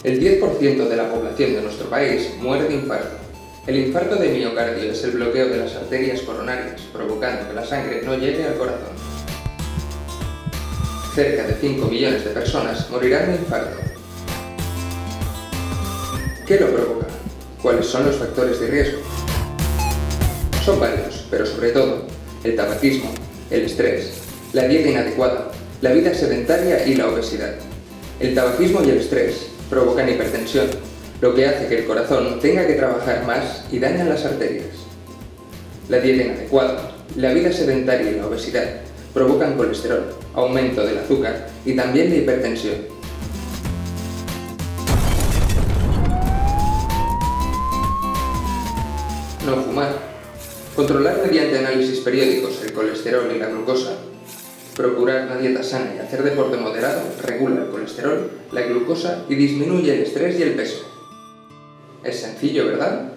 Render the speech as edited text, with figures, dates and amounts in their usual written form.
El 10% de la población de nuestro país muere de infarto. El infarto de miocardio es el bloqueo de las arterias coronarias, provocando que la sangre no llegue al corazón. Cerca de 5 millones de personas morirán de infarto. ¿Qué lo provoca? ¿Cuáles son los factores de riesgo? Son varios, pero sobre todo, el tabaquismo, el estrés, la dieta inadecuada, la vida sedentaria y la obesidad. El tabaquismo y el estrés provocan hipertensión, lo que hace que el corazón tenga que trabajar más y dañan las arterias. La dieta inadecuada, la vida sedentaria y la obesidad provocan colesterol, aumento del azúcar y también la hipertensión. No fumar. Controlar mediante análisis periódicos el colesterol y la glucosa. Procurar una dieta sana y hacer deporte moderado regula el colesterol, la glucosa y disminuye el estrés y el peso. Es sencillo, ¿verdad?